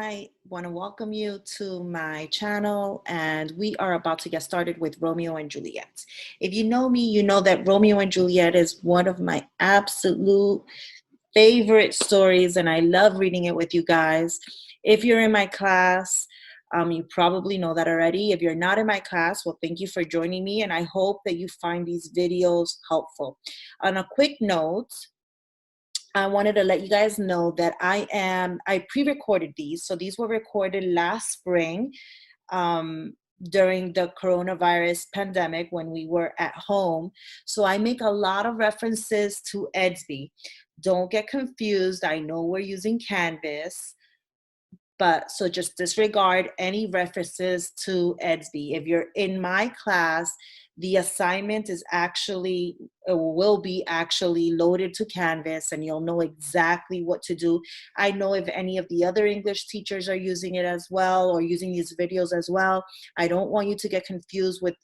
I want to welcome you to my channel, and we are about to get started with Romeo and Juliet. If you know me, you know that Romeo and Juliet is one of my absolute favorite stories, and I love reading it with you guys. If you're in my class, you probably know that already. If you're not in my class, well, thank you for joining me, and I hope that you find these videos helpful. On a quick note, I wanted to let you guys know that I pre-recorded these. So these were recorded last spring during the coronavirus pandemic when we were at home. So I make a lot of references to Edsby. Don't get confused. I know we're using Canvas, but so just disregard any references to Edsby. If you're in my class, the assignment is actually, will be actually loaded to Canvas, and you'll know exactly what to do. I know if any of the other English teachers are using it as well, or using these videos as well. I don't want you to get confused with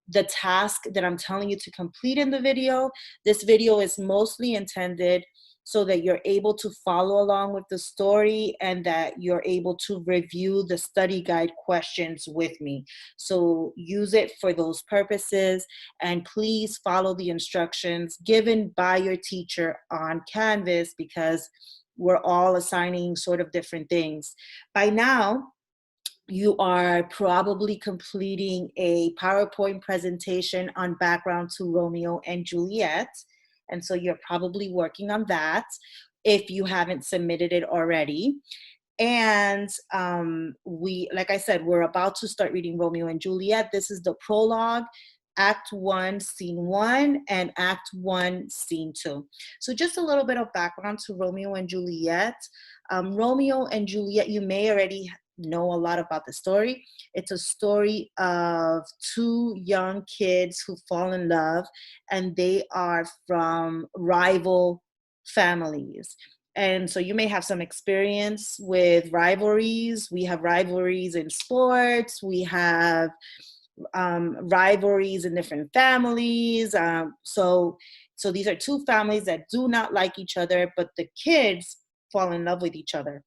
the task that I'm telling you to complete in the video. This video is mostly intended so that you're able to follow along with the story and that you're able to review the study guide questions with me. So use it for those purposes, and please follow the instructions given by your teacher on Canvas, because we're all assigning sort of different things. By now, you are probably completing a PowerPoint presentation on background to Romeo and Juliet. And so you're probably working on that if you haven't submitted it already. And like I said, we're about to start reading Romeo and Juliet. This is the prologue, Act 1, Scene 1, and Act 1, Scene 2. So just a little bit of background to Romeo and Juliet. Romeo and Juliet, you may already know a lot about the story. It's a story of two young kids who fall in love, and they are from rival families. And so you may have some experience with rivalries. We have rivalries in sports. We have rivalries in different families. So these are two families that do not like each other, but the kids fall in love with each other.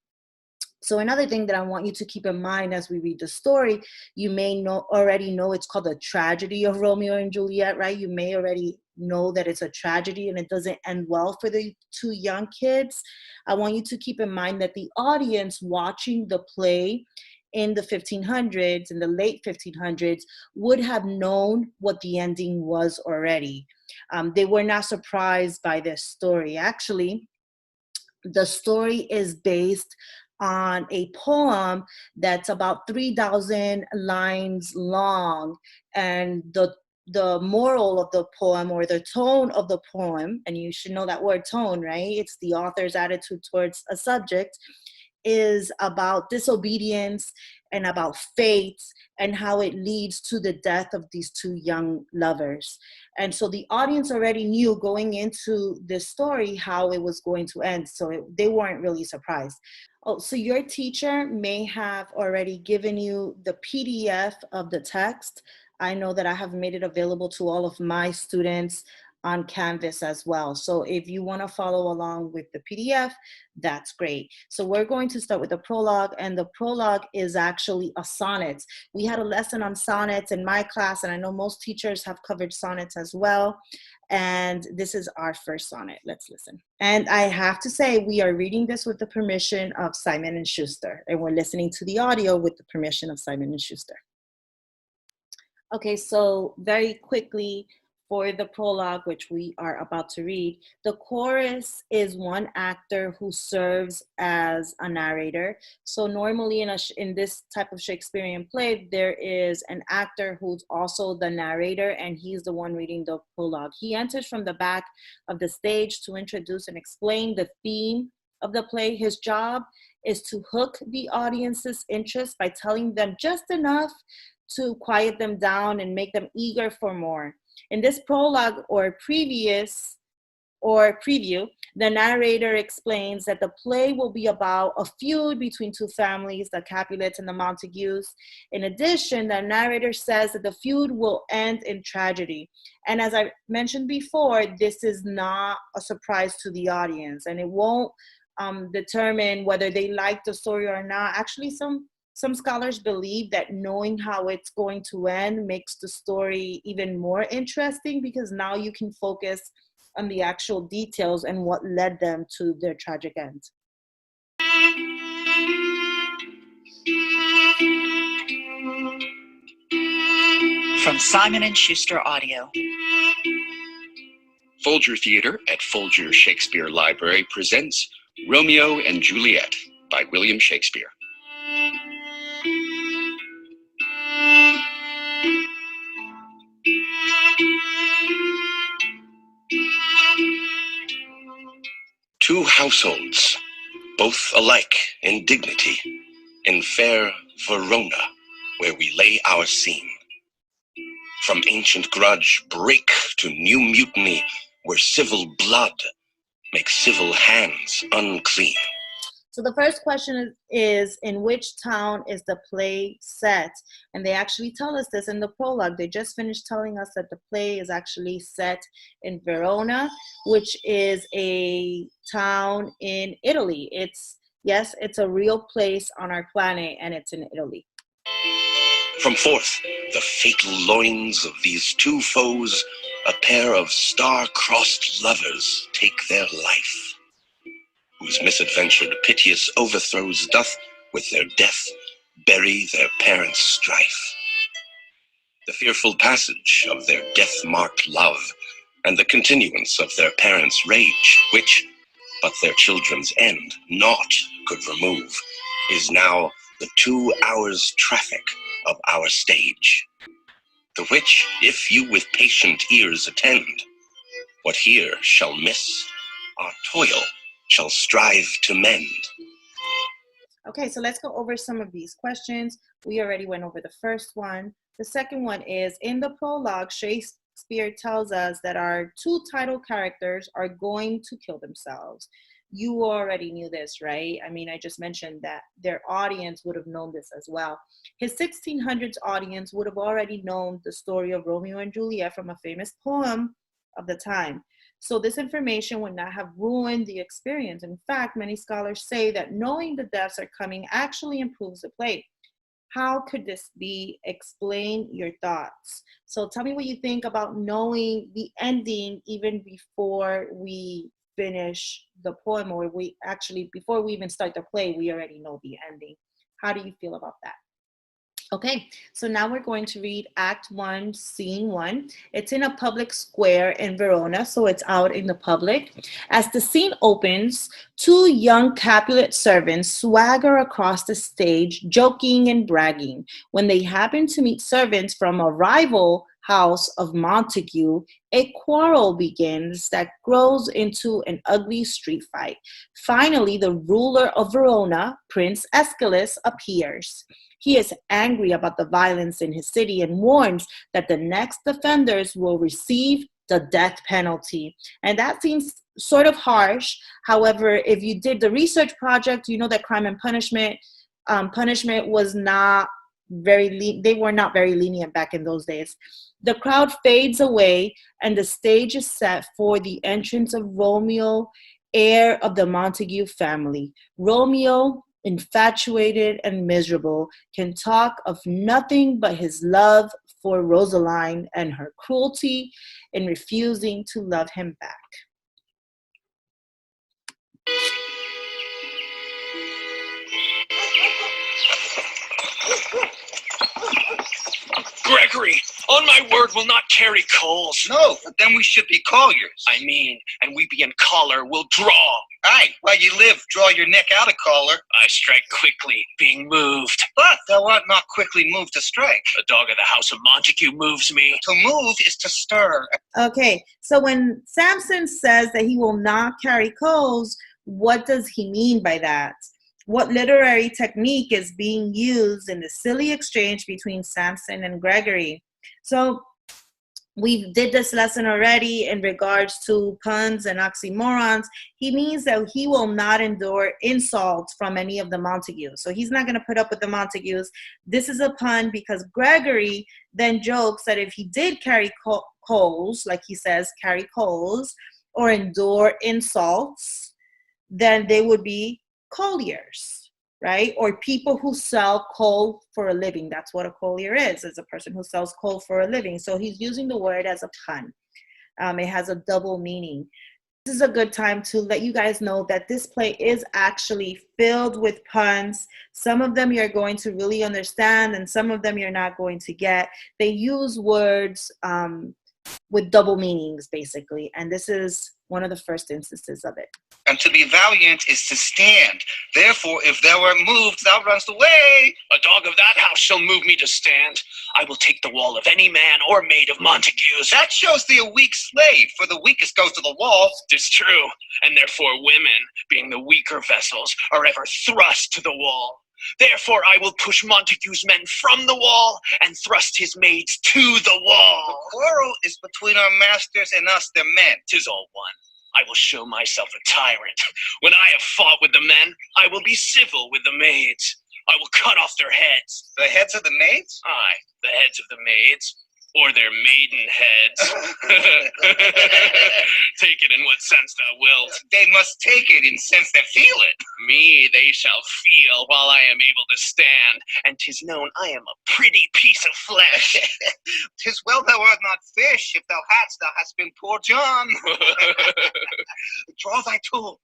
So another thing that I want you to keep in mind as we read the story, you may already know it's called the tragedy of Romeo and Juliet, right? You may already know that it's a tragedy and it doesn't end well for the two young kids. I want you to keep in mind that the audience watching the play in the 1500s, in the late 1500s, would have known what the ending was already. They were not surprised by this story. Actually, the story is based on a poem that's about 3,000 lines long, and the moral of the poem, or the tone of the poem, and you should know that word tone, right? It's the author's attitude towards a subject, is about disobedience and about fate, and how it leads to the death of these two young lovers. And so the audience already knew going into this story how it was going to end, so they weren't really surprised. Oh, so your teacher may have already given you the PDF of the text. I know that I have made it available to all of my students on Canvas as well. So if you want to follow along with the PDF, that's great. So we're going to start with the prologue, and the prologue is actually a sonnet. We had a lesson on sonnets in my class, and I know most teachers have covered sonnets as well. And this is our first sonnet. Let's listen. And I have to say, we are reading this with the permission of Simon & Schuster, and we're listening to the audio with the permission of Simon & Schuster. Okay, so very quickly, for the prologue, which we are about to read, the chorus is one actor who serves as a narrator. So normally in this type of Shakespearean play, there is an actor who's also the narrator, and he's the one reading the prologue. He enters from the back of the stage to introduce and explain the theme of the play. His job is to hook the audience's interest by telling them just enough to quiet them down and make them eager for more. In this prologue or preview, the narrator explains that the play will be about a feud between two families, the Capulets and the Montagues. In addition, the narrator says that the feud will end in tragedy. And as I mentioned before, this is not a surprise to the audience, and it won't determine whether they like the story or not. Actually, some scholars believe that knowing how it's going to end makes the story even more interesting, because now you can focus on the actual details and what led them to their tragic end. From Simon & Schuster Audio. Folger Theater at Folger Shakespeare Library presents Romeo and Juliet by William Shakespeare. Two households, both alike in dignity, in fair Verona, where we lay our scene. From ancient grudge break to new mutiny, where civil blood makes civil hands unclean. So the first question is in which town is the play set? And they actually tell us this in the prologue. They just finished telling us that the play is actually set in Verona, which is a town in Italy. It's a real place on our planet, and it's in Italy. From forth the fatal loins of these two foes, a pair of star-crossed lovers take their life, whose misadventured piteous overthrows doth with their death bury their parents' strife. The fearful passage of their death-marked love, and the continuance of their parents' rage, which but their children's end naught could remove, is now the 2 hours' traffic of our stage. The which, if you with patient ears attend, what here shall miss, our toil shall strive to mend. Okay, so let's go over some of these questions. We already went over the first one. The second one is, in the prologue, Shakespeare tells us that our two title characters are going to kill themselves. You already knew this, right? I mean, I just mentioned that their audience would have known this as well. His 1600s audience would have already known the story of Romeo and Juliet from a famous poem of the time. So this information would not have ruined the experience. In fact, many scholars say that knowing the deaths are coming actually improves the play. How could this be? Explain your thoughts. So tell me what you think about knowing the ending even before we finish the poem, or before we even start the play, we already know the ending. How do you feel about that? Okay, so now we're going to read Act 1, Scene 1. It's in a public square in Verona, so it's out in the public. As the scene opens, two young Capulet servants swagger across the stage, joking and bragging. When they happen to meet servants from a rival house of Montague, a quarrel begins that grows into an ugly street fight. Finally, the ruler of Verona, Prince Aeschylus, appears. He is angry about the violence in his city and warns that the next offenders will receive the death penalty. And that seems sort of harsh. However, if you did the research project, you know that Crime and Punishment was not they were not very lenient back in those days. The crowd fades away and the stage is set for the entrance of Romeo, heir of the Montague family. Romeo, infatuated and miserable, can talk of nothing but his love for Rosaline and her cruelty in refusing to love him back. Gregory, on my word, will not carry coals. No, but then we should be colliers. I mean, and we be in collar, will draw. Aye, while you live, draw your neck out of collar. I strike quickly, being moved. But thou art not quickly moved to strike. The dog of the house of Montague moves me. To move is to stir. Okay, so when Samson says that he will not carry coals, what does he mean by that? What literary technique is being used in the silly exchange between Samson and Gregory? So we did this lesson already in regards to puns and oxymorons. He means that he will not endure insult from any of the Montagues. So he's not going to put up with the Montagues. This is a pun because Gregory then jokes that if he did carry coals, like he says, carry coals, or endure insults, then they would be colliers, right? Or people who sell coal for a living. That's what a collier is a person who sells coal for a living. So he's using the word as a pun. It has a double meaning. This is a good time to let you guys know that this play is actually filled with puns. Some of them you're going to really understand, and some of them you're not going to get. They use words with double meanings, basically, and this is one of the first instances of it. And to be valiant is to stand. Therefore, if thou art moved, thou runnest away. A dog of that house shall move me to stand. I will take the wall of any man or maid of Montagues. That shows thee a weak slave, for the weakest goes to the wall. 'Tis true, and therefore women, being the weaker vessels, are ever thrust to the wall. Therefore I will push Montague's men from the wall and thrust his maids to the The wall. quarrel is between our masters and us, the men. 'Tis all one. I will show myself a tyrant. When I have fought with the men, I will be civil with the maids. I will cut off their heads. The heads of the maids? Aye, the heads of the maids, or their maiden heads. Take it in what sense thou wilt. They must take it in sense that feel it. Me they shall feel while I am able to stand, and 'tis known I am a pretty piece of flesh. 'Tis well thou art not fish. If thou hast been poor John. Draw thy tool.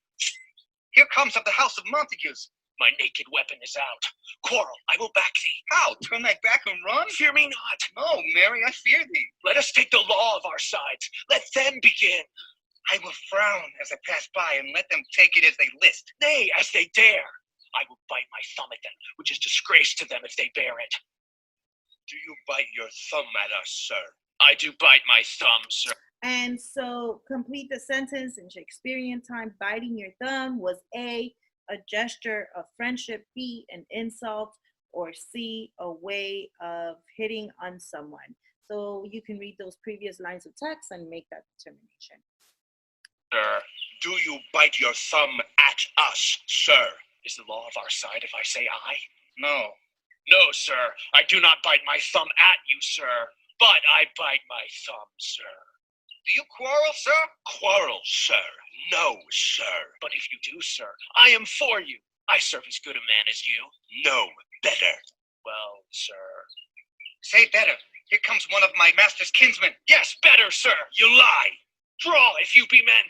Here comes of the house of Montagues. My naked weapon is out. Quarrel, I will back thee. How? Turn thy back and run? Fear me not. No, Mary, I fear thee. Let us take the law of our sides. Let them begin. I will frown as I pass by and let them take it as they list. Nay, as they dare. I will bite my thumb at them, which is disgrace to them if they bear it. Do you bite your thumb at us, sir? I do bite my thumb, sir. And so complete the sentence in Shakespearean time. Biting your thumb was A, a gesture of friendship, B, an insult, or C, a way of hitting on someone. So you can read those previous lines of text and make that determination. Sir, do you bite your thumb at us, sir? Is the law of our side if I say I? No. No, sir. I do not bite my thumb at you, sir, but I bite my thumb, sir. Do you quarrel, sir? Quarrel, sir. No, sir. But if you do, sir, I am for you. I serve as good a man as you. No, better. Well, sir. Say better. Here comes one of my master's kinsmen. Yes, better, sir. You lie. Draw if you be men.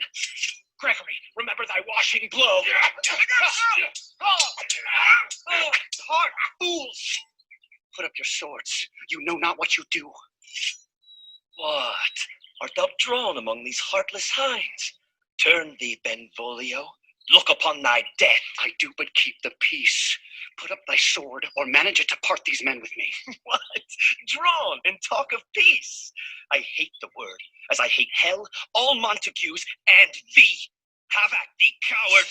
Gregory, remember thy washing blow. Hark, fools! Put up your swords. You know not what you do. What? Art thou drawn among these heartless hinds? Turn thee, Benvolio. Look upon thy death. I do but keep the peace. Put up thy sword, or manage it to part these men with me. What? Drawn and talk of peace? I hate the word, as I hate hell, all Montagues, and thee. Have at thee, coward.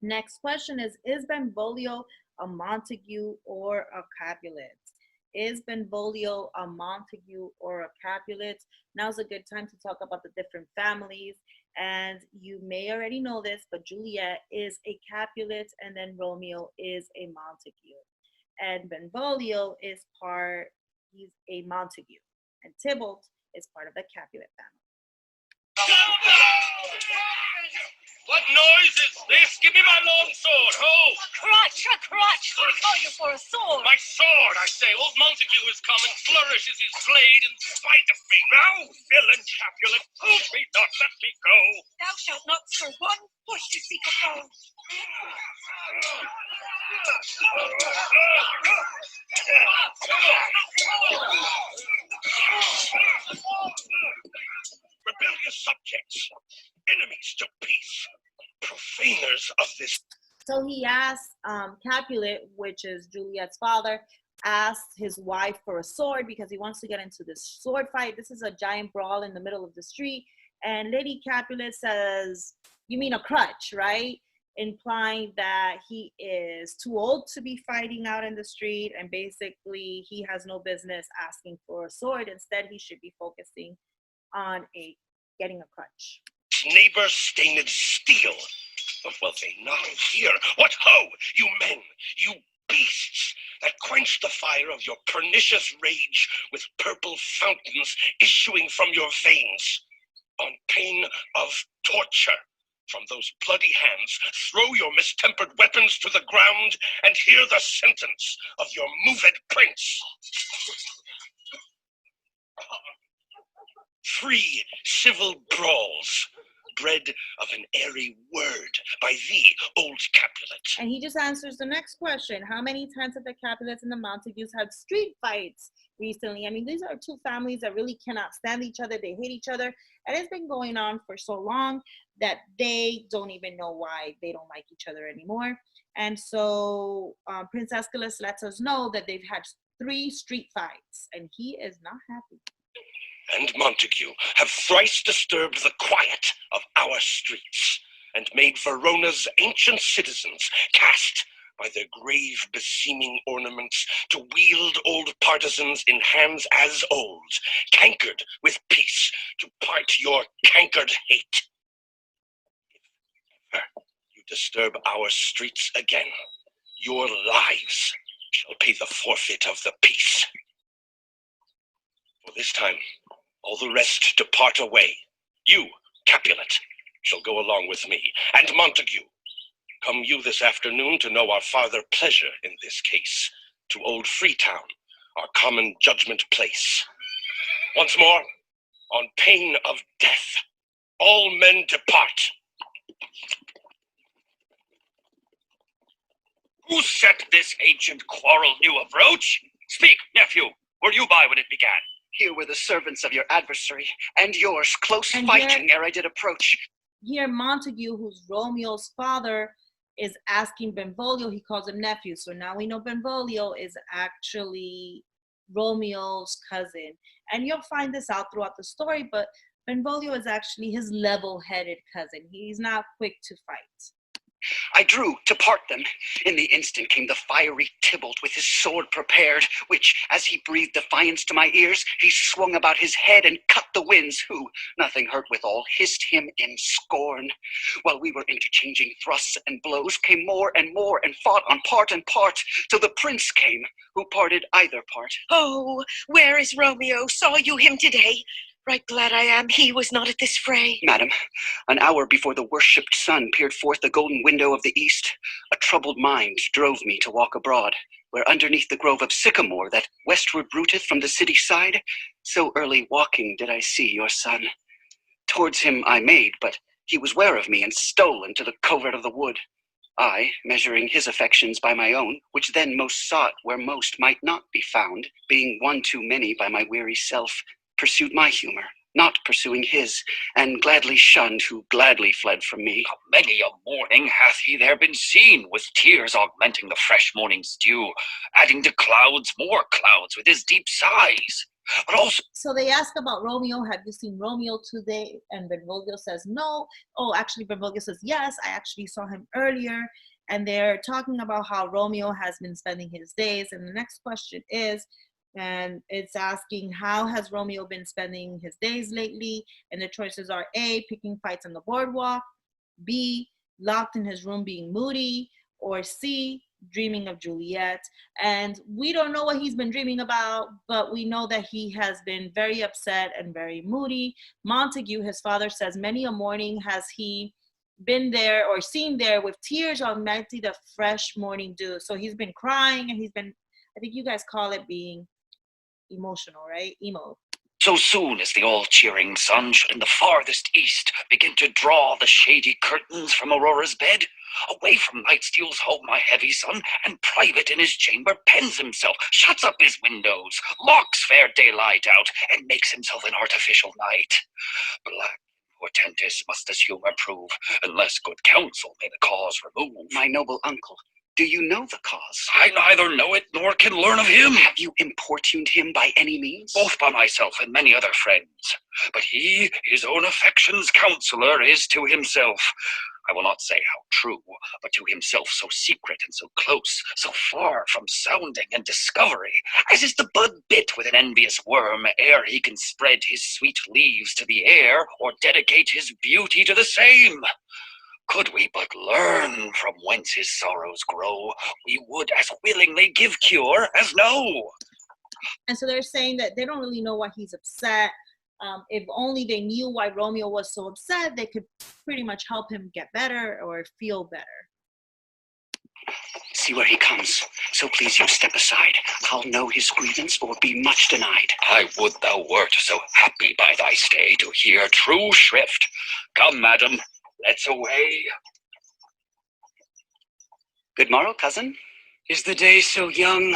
Next question is Benvolio a Montague or a Capulet? Is Benvolio a Montague or a Capulet? Now's a good time to talk about the different families. And you may already know this, but Juliet is a Capulet, and then Romeo is a Montague. And Benvolio is he's a Montague. And Tybalt is part of the Capulet family. What noise is this? Give me my long sword, ho! A crutch! We call you for a sword! My sword, I say. Old Montague is come and flourishes his blade in spite of me. Thou villain Capulet, hold me not, let me go. Thou shalt not stir one bush to seek a foe! Rebellious subjects, enemies to peace, profaners of this. So he asked Capulet, which is Juliet's father, asked his wife for a sword because he wants to get into this sword fight. This is a giant brawl in the middle of the street. And Lady Capulet says, you mean a crutch, right? Implying that he is too old to be fighting out in the street, and basically he has no business asking for a sword. Instead, he should be focusing on getting a crutch. Neighbor stained steel. What will they now hear? What ho, you men, you beasts that quench the fire of your pernicious rage with purple fountains issuing from your veins, on pain of torture. From those bloody hands, throw your mistempered weapons to the ground and hear the sentence of your moved prince. 3 civil brawls, bred of an airy word by thee, old Capulet. And he just answers the next question. How many times have the Capulets and the Montagues had street fights recently? I mean, these are 2 families that really cannot stand each other. They hate each other. And it's been going on for so long that they don't even know why they don't like each other anymore. And so Prince Aeschylus lets us know that they've had 3 street fights, and he is not happy. And Montague have thrice disturbed the quiet of our streets, and made Verona's ancient citizens cast by their grave beseeming ornaments to wield old partisans in hands as old, cankered with peace, to part your cankered hate. If ever you disturb our streets again, your lives shall pay the forfeit of the peace. For this time, all the rest depart away. You, Capulet, shall go along with me, and Montague, come you this afternoon to know our farther pleasure in this case, to old Freetown, our common judgment place. Once more, on pain of death, all men depart. Who set this ancient quarrel new approach? Speak, nephew, were you by when it began? Here were the servants of your adversary, and yours, close And fighting ere I did approach. Here, Montague, who's Romeo's father, is asking Benvolio. He calls him nephew. So now we know Benvolio is actually Romeo's cousin. And you'll find this out throughout the story, but Benvolio is actually his level-headed cousin. He's not quick to fight. I drew to part them. In the instant came the fiery Tybalt with his sword prepared, which, as he breathed defiance to my ears, he swung about his head and cut the winds, who, nothing hurt withal, hissed him in scorn. While we were interchanging thrusts and blows, came more, and fought on part and part, till the prince came, who parted either part. Oh, where is Romeo? Saw you him today? Right glad I am he was not at this fray. Madam, an hour before the worshipped sun peered forth the golden window of the east, a troubled mind drove me to walk abroad, where underneath the grove of sycamore that westward rooteth from the city side, so early walking did I see your son. Towards him I made, but he was ware of me and stole into the covert of the wood. I, measuring his affections by my own, which then most sought where most might not be found, being one too many by my weary self, pursued my humor, not pursuing his, and gladly shunned who gladly fled from me. Many a morning hath he there been seen, with tears augmenting the fresh morning's dew, adding to clouds more clouds with his deep sighs. But also, So they ask about Romeo. Have you seen Romeo today? And Benvolio says no. Oh, actually, Benvolio says yes. I actually saw him earlier. And they're talking about how Romeo has been spending his days. And the next question is, and it's asking, how has Romeo been spending his days lately? And the choices are A, picking fights on the boardwalk, B, locked in his room being moody, or C, dreaming of Juliet. And we don't know what he's been dreaming about, but we know that he has been very upset and very moody. Montague, his father, says many a morning has he been there or seen there with tears augmenting the fresh morning dew. So he's been crying, and he's been, I think you guys call it being emotional, right? Emo. so soon as the all-cheering sun should in the farthest east begin to draw the shady curtains from Aurora's bed, away from night steals home my heavy son, and private in his chamber pens himself, shuts up his windows, locks fair daylight out, and makes himself an artificial night. Black portentous must this humor prove, unless good counsel may the cause remove. My noble uncle, do you know the cause? I neither know it nor can learn of him. Have you importuned him by any means? Both by myself and many other friends. But he, his own affection's counselor, is to himself, I will not say how true, but to himself so secret and so close, so far from sounding and discovery, as is the bud bit with an envious worm, ere he can spread his sweet leaves to the air, or dedicate his beauty to the same. Could we but learn from whence his sorrows grow, we would as willingly give cure as know. And so they're saying that they don't really know why he's upset. If only they knew why Romeo was so upset, they could pretty much help him get better or feel better. See where he comes. So please you step aside. I'll know his grievance or be much denied. I would thou wert so happy by thy stay to hear true shrift. Come, madam, let's away. Good morrow, cousin. Is the day so young?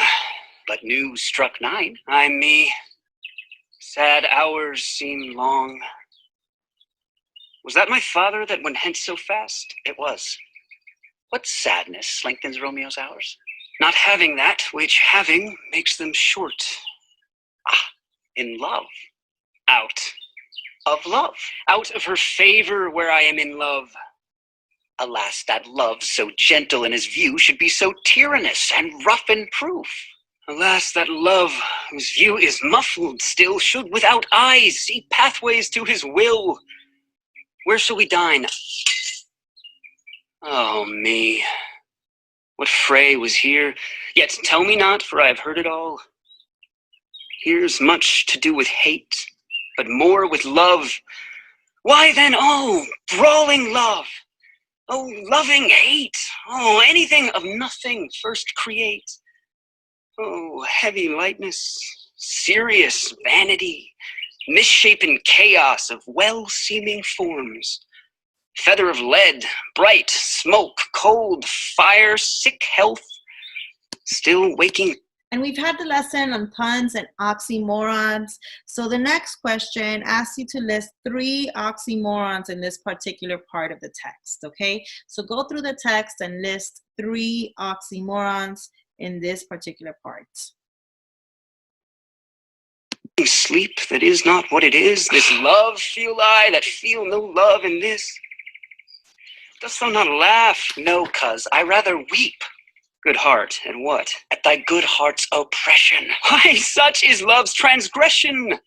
But news struck 9. I'm me. Sad hours seem long. Was that my father that went hence so fast? It was. What sadness lengthens Romeo's hours? Not having that which having makes them short. Ah, in love. Out of love. Out of her favor where I am in love. Alas, that love, so gentle in his view, should be so tyrannous and rough in proof. Alas, that love, whose view is muffled still, should without eyes see pathways to his will. Where shall we dine? Oh, me. What fray was here? Yet tell me not, for I have heard it all. Here's much to do with hate, but more with love. Why then, oh, brawling love! Oh, loving hate! Oh, anything of nothing first create. Oh, heavy lightness, serious vanity, misshapen chaos of well-seeming forms. Feather of lead, bright, smoke, cold, fire, sick health, still waking. And we've had the lesson on puns and oxymorons. So the next question asks you to list 3 oxymorons in this particular part of the text, okay? So go through the text and list 3 oxymorons in this particular part. Sleep that is not what it is, this love feel I that feel no love in this. Dost thou not laugh? No, cuz, I rather weep. Good heart, and what? At thy good heart's oppression. Why, such is love's transgression.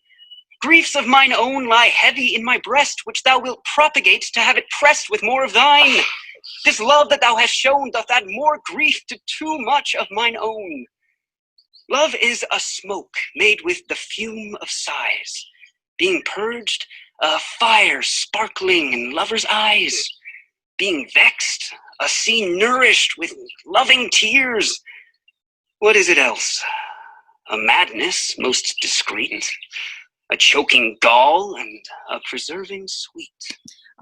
Griefs of mine own lie heavy in my breast, which thou wilt propagate to have it pressed with more of thine. This love that thou hast shown doth add more grief to too much of mine own. Love is a smoke made with the fume of sighs, being purged, a fire sparkling in lovers' eyes, being vexed, a sea nourished with loving tears. What is it else? A madness most discreet, a choking gall, and a preserving sweet.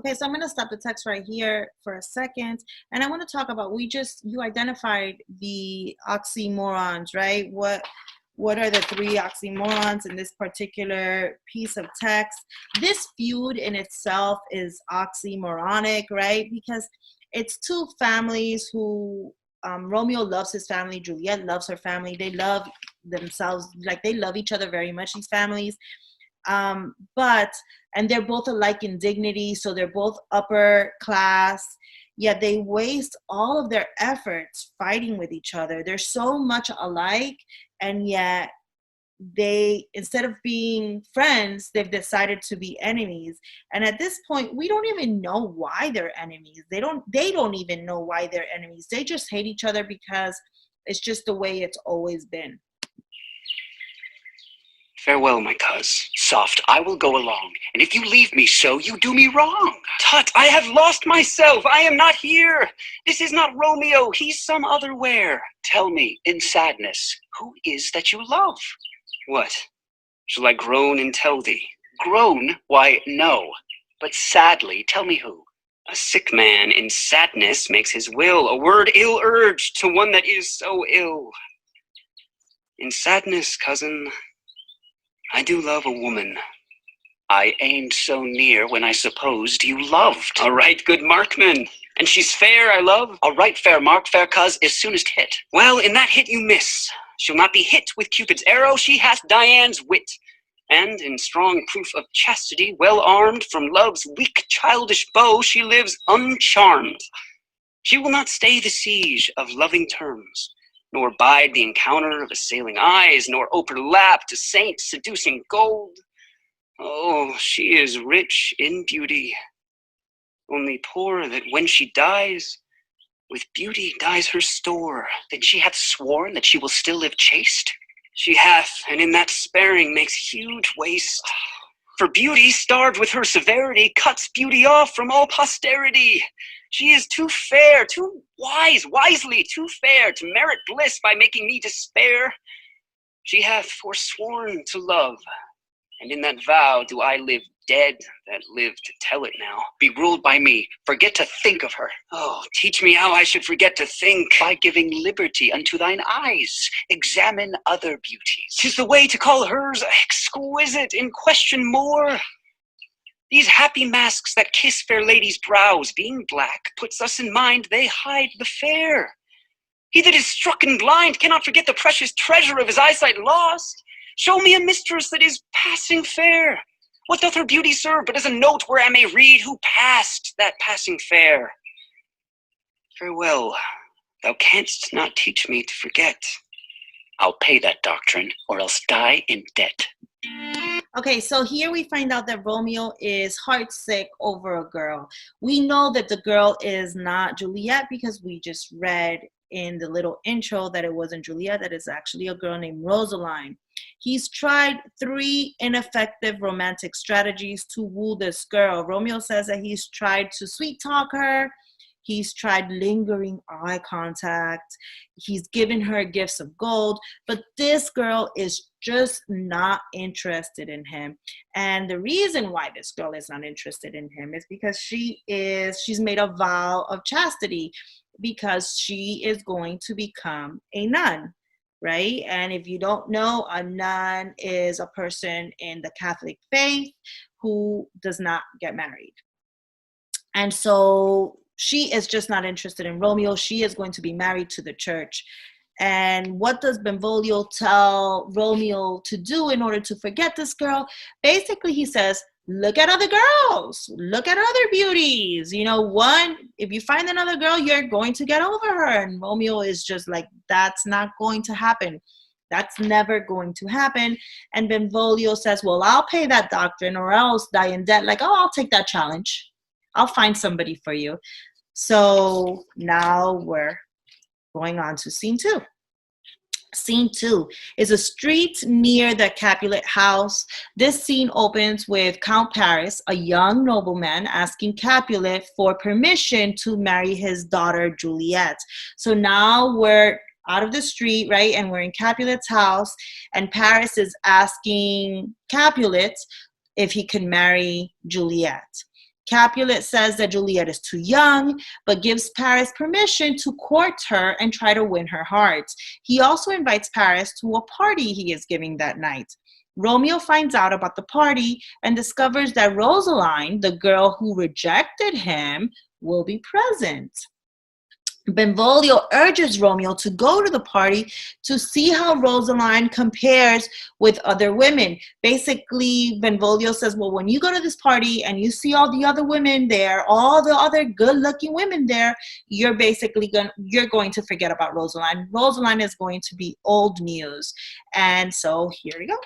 Okay, so I'm going to stop the text right here for a second. And I want to talk about, you identified the oxymorons, right? What are the 3 oxymorons in this particular piece of text? This feud in itself is oxymoronic, right? Because it's 2 families who, Romeo loves his family, Juliet loves her family. They love themselves, like they love each other very much, these families. And they're both alike in dignity, so they're both upper class, yet they waste all of their efforts fighting with each other. They're so much alike, and yet they, instead of being friends, they've decided to be enemies. And at this point, we don't even know why they're enemies. They don't even know why they're enemies. They just hate each other because it's just the way it's always been. Farewell, my cuz. Soft, I will go along, and if you leave me so, you do me wrong. Tut, I have lost myself. I am not here. This is not Romeo. He's some other where. Tell me, in sadness, who is that you love? What? Shall I groan and tell thee? Groan? Why, no. But sadly, tell me who. A sick man in sadness makes his will, a word ill urged to one that is so ill. In sadness, cousin, I do love a woman. I aimed so near when I supposed you loved. A right good markman. And she's fair, I love. A right fair mark, fair cuz, is soonest hit. Well, in that hit you miss. She'll not be hit with Cupid's arrow, she hath Dian's wit. And in strong proof of chastity, well armed from love's weak childish bow, she lives uncharmed. She will not stay the siege of loving terms, nor bide the encounter of assailing eyes, nor overlap to saint seducing gold. Oh, she is rich in beauty. only poor that when she dies, with beauty dies her store. Then she hath sworn that she will still live chaste? She hath, and in that sparing makes huge waste. For beauty, starved with her severity, cuts beauty off from all posterity. She is too fair, too wise, wisely too fair, to merit bliss by making me despair. She hath forsworn to love, and in that vow do I live dead that live to tell it now. Be ruled by me, forget to think of her. Oh, teach me how I should forget to think. By giving liberty unto thine eyes, examine other beauties. 'Tis the way to call hers exquisite, in question more. These happy masks that kiss fair ladies' brows, being black, puts us in mind they hide the fair. He that is struck and blind cannot forget the precious treasure of his eyesight lost. Show me a mistress that is passing fair. What doth her beauty serve but as a note where I may read who passed that passing fair? Farewell, thou canst not teach me to forget. I'll pay that doctrine, or else die in debt. Okay, so here we find out that Romeo is heartsick over a girl. We know that the girl is not Juliet because we just read in the little intro that it wasn't Juliet, that is actually a girl named Rosaline. He's tried 3 ineffective romantic strategies to woo this girl. Romeo says that he's tried to sweet talk her. He's tried lingering eye contact. He's given her gifts of gold, but this girl is just not interested in him. And the reason why this girl is not interested in him is because she's made a vow of chastity, because she is going to become a nun, right? And if you don't know, a nun is a person in the Catholic faith who does not get married. And so she is just not interested in Romeo. She is going to be married to the church. And what does Benvolio tell Romeo to do in order to forget this girl? Basically, he says, look at other girls, look at other beauties. You know, if you find another girl, you're going to get over her. And Romeo is just like, that's not going to happen. That's never going to happen. And Benvolio says, well, I'll pay that doctrine or else die in debt. Like, oh, I'll take that challenge. I'll find somebody for you. So now we're going on to scene 2. Scene 2 is a street near the Capulet house. This scene opens with Count Paris, a young nobleman, asking Capulet for permission to marry his daughter Juliet. So now we're out of the street, right? And we're in Capulet's house, and Paris is asking Capulet if he can marry Juliet. Capulet says that Juliet is too young, but gives Paris permission to court her and try to win her heart. He also invites Paris to a party he is giving that night. Romeo finds out about the party and discovers that Rosaline, the girl who rejected him, will be present. Benvolio urges Romeo to go to the party to see how Rosaline compares with other women. Basically, Benvolio says, well, when you go to this party and you see all the other women there, all the other good-looking women there, you're going to forget about Rosaline. Rosaline is going to be old news. And so here we go.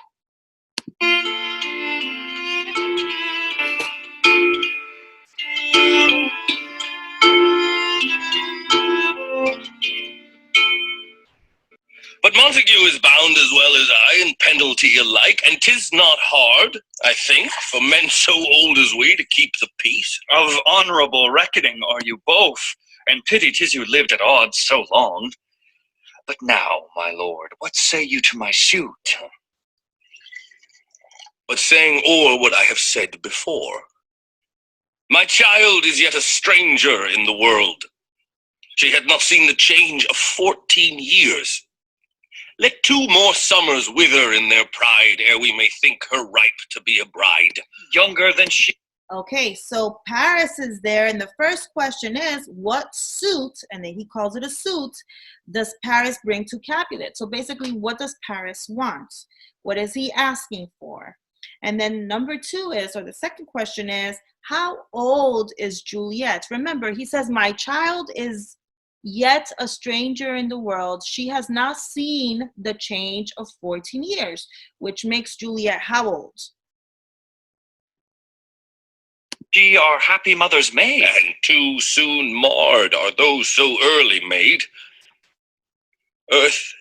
But Montague is bound as well as I in penalty alike, and 'tis not hard, I think, for men so old as we to keep the peace. Of honorable reckoning are you both, and pity 'tis you lived at odds so long. But now, my lord, what say you to my suit? But saying o'er what I have said before, my child is yet a stranger in the world. She had not seen the change of 14 years. Let 2 more summers wither in their pride, ere we may think her ripe to be a bride. Younger than she. Okay, so Paris is there, and the first question is, what suit, and then he calls it a suit, does Paris bring to Capulet? So basically, what does Paris want? What is he asking for? And then number 2 is, or the second question is, how old is Juliet? Remember, he says, my child is yet a stranger in the world. She has not seen the change of 14 years, which makes Juliet how old? She our happy mother's maid. And too soon marred are those so early made. Earth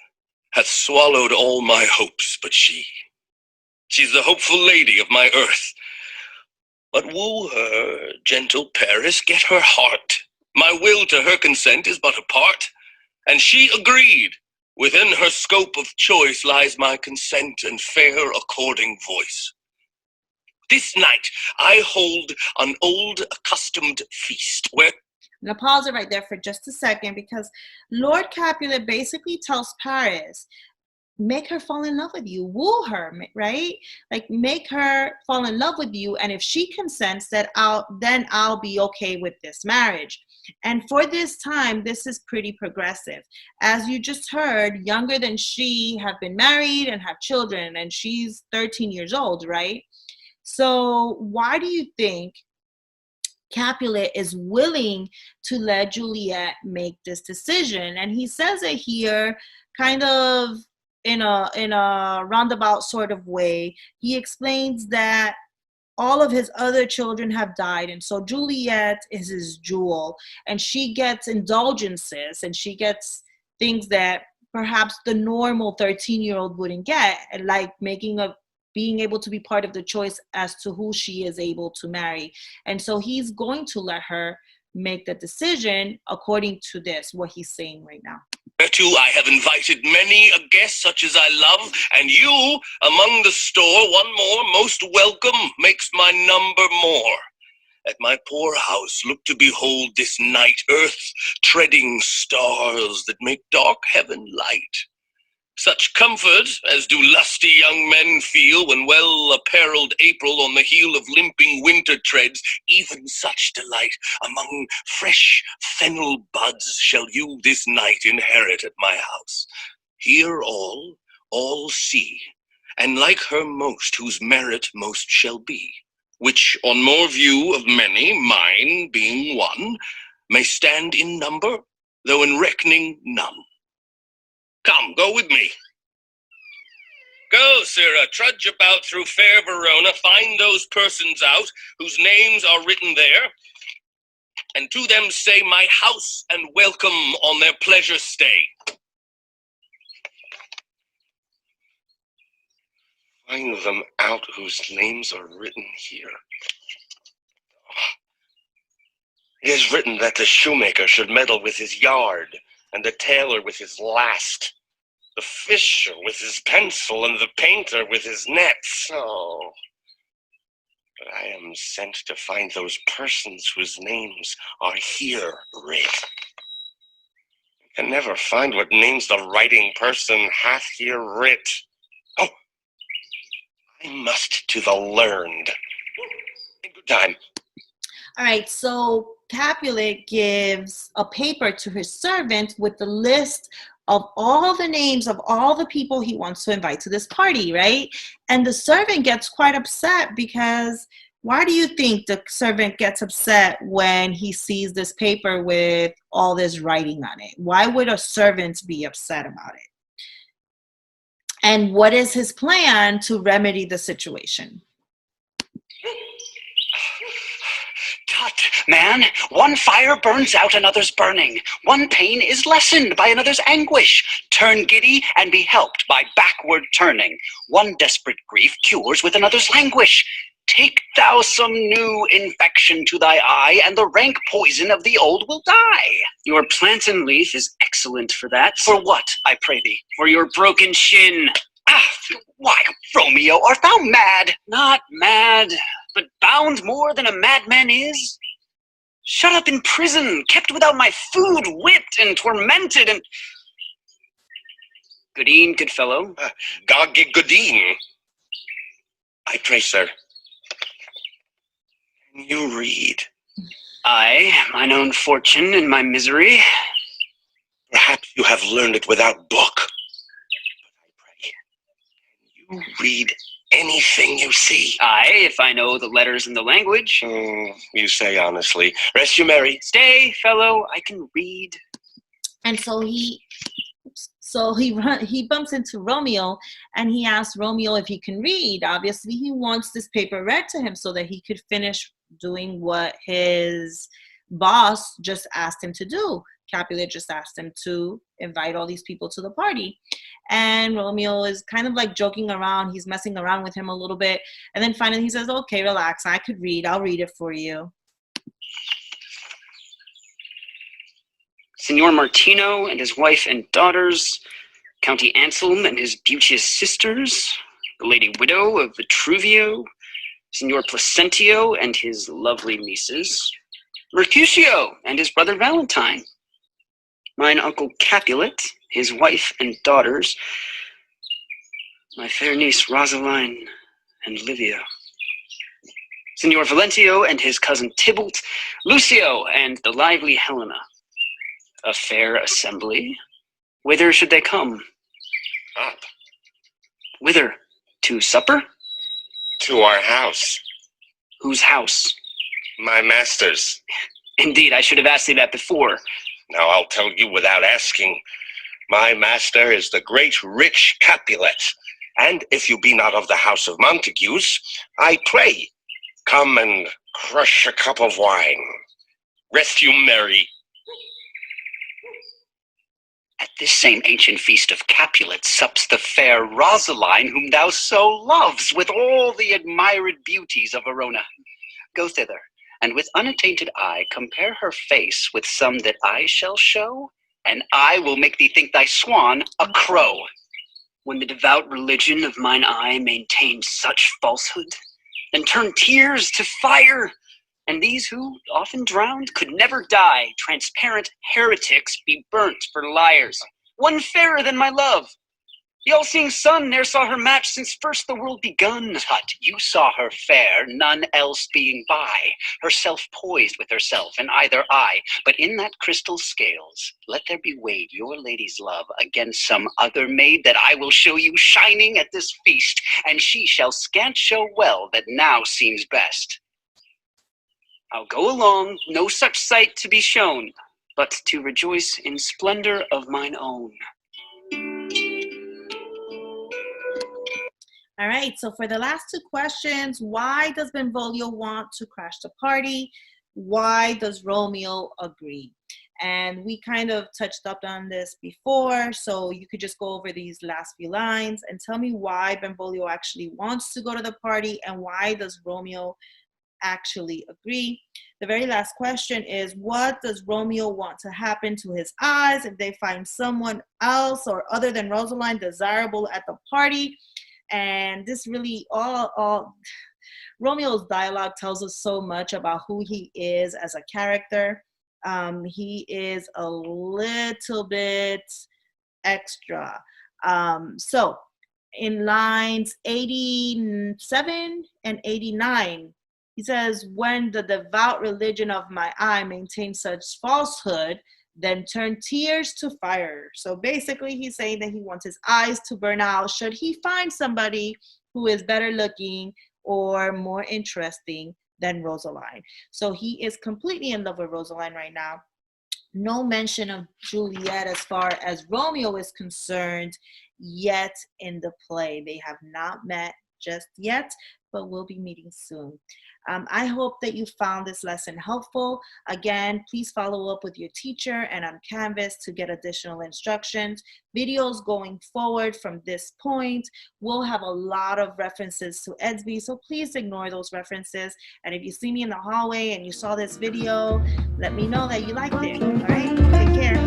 hath swallowed all my hopes but she. She's the hopeful lady of my earth. But woo her, gentle Paris, get her heart. My will to her consent is but a part, and she agreed. Within her scope of choice lies my consent and fair according voice. This night I hold an old accustomed feast where... I'm going to pause it right there for just a second, because Lord Capulet basically tells Paris, make her fall in love with you, woo her, right? Like, make her fall in love with you, and if she consents, that then I'll be okay with this marriage. And for this time, this is pretty progressive. As you just heard, younger than she have been married and have children, and she's 13 years old, right? So why do you think Capulet is willing to let Juliet make this decision? And he says it here kind of in a roundabout sort of way. He explains that all of his other children have died, and so Juliet is his jewel, and she gets indulgences, and she gets things that perhaps the normal 13-year-old wouldn't get, like being able to be part of the choice as to who she is able to marry. And so he's going to let her make the decision according to this, what he's saying right now. Whereto I have invited many a guest such as I love, and you among the store, one more most welcome, makes my number more. At my poor house look to behold this night, earth treading stars that make dark heaven light. Such comfort as do lusty young men feel when well-apparelled April on the heel of limping winter treads, even such delight among fresh fennel buds shall you this night inherit at my house. Hear all see, and like her most whose merit most shall be, which on more view of many, mine being one, may stand in number, though in reckoning none. Come, go with me. Go, Sirrah, trudge about through fair Verona, find those persons out whose names are written there, and to them say my house and welcome on their pleasure stay. Find them out whose names are written here. It is written that the shoemaker should meddle with his yard, and the tailor with his last, the fisher with his pencil, and the painter with his nets. Oh, but I am sent to find those persons whose names are here writ. I can never find what names the writing person hath here writ. Oh, I must to the learned. In good time. All right, so Capulet gives a paper to his servant with the list of all the names of all the people he wants to invite to this party, right? And the servant gets quite upset, because why do you think the servant gets upset when he sees this paper with all this writing on it? Why would a servant be upset about it? And what is his plan to remedy the situation? Tut, man, one fire burns out another's burning. One pain is lessened by another's anguish. Turn giddy and be helped by backward turning. One desperate grief cures with another's languish. Take thou some new infection to thy eye, and the rank poison of the old will die. Your plantain leaf is excellent for that. For what, I pray thee? For your broken shin. Ah, why, Romeo, art thou mad? Not mad, but bound more than a madman is. Shut up in prison, kept without my food, whipped and tormented, and... Goodeen, good fellow. Goodeen. I pray, sir. Can you read? I, mine own fortune and my misery. Perhaps you have learned it without book. But I pray, can you read anything you see? Aye, if I know the letters and the language. You say honestly. Rest you merry. Stay, fellow, I can read. And so he bumps into Romeo, and he asks Romeo if he can read. Obviously, he wants this paper read to him so that he could finish doing what his boss just asked him to do. Capulet just asked him to invite all these people to the party. And Romeo is kind of like joking around. He's messing around with him a little bit. And then finally he says, okay, relax. I could read. I'll read it for you. Signor Martino and his wife and daughters, County Anselm and his beauteous sisters, the lady widow of Vitruvio, Signor Placentio and his lovely nieces, Mercutio and his brother Valentine, mine uncle Capulet, his wife and daughters, my fair niece Rosaline and Livia, Signor Valentio and his cousin Tybalt, Lucio and the lively Helena. A fair assembly. Whither should they come? Up. Whither? To supper? To our house. Whose house? My master's. Indeed, I should have asked you that before. Now I'll tell you without asking. My master is the great rich Capulet, and if you be not of the house of Montagues, I pray, come and crush a cup of wine. Rest you merry. At this same ancient feast of Capulet sups the fair Rosaline, whom thou so loves, with all the admired beauties of Verona. Go thither, and with unattainted eye compare her face with some that I shall show, and I will make thee think thy swan a crow. When the devout religion of mine eye maintained such falsehood, then turn tears to fire, and these who, often drowned, could never die, transparent heretics, be burnt for liars. One fairer than my love. The all-seeing sun ne'er saw her match since first the world begun. Tut, you saw her fair, none else being by, herself poised with herself in either eye. But in that crystal scales, let there be weighed your lady's love against some other maid that I will show you shining at this feast, and she shall scant show well that now seems best. I'll go along, no such sight to be shown, but to rejoice in splendor of mine own. All right, so for the last two questions, why does Benvolio want to crash the party? Why does Romeo agree? And we kind of touched up on this before, so you could just go over these last few lines and tell me why Benvolio actually wants to go to the party and why does Romeo actually agree. The very last question is, what does Romeo want to happen to his eyes if they find someone else or other than Rosaline desirable at the party? And this really all Romeo's dialogue tells us so much about who he is as a character. He is a little bit extra. So in lines 87 and 89, he says, when the devout religion of my eye maintains such falsehood, then turn tears to fire. So basically he's saying that he wants his eyes to burn out should he find somebody who is better looking or more interesting than Rosaline. So he is completely in love with Rosaline right now. No mention of Juliet as far as Romeo is concerned yet in the play. They have not met just yet, but we'll be meeting soon. I hope that you found this lesson helpful. Again, please follow up with your teacher and on Canvas to get additional instructions. Videos going forward from this point will have a lot of references to Edsby, so please ignore those references. And if you see me in the hallway and you saw this video, let me know that you liked it. All right, take care.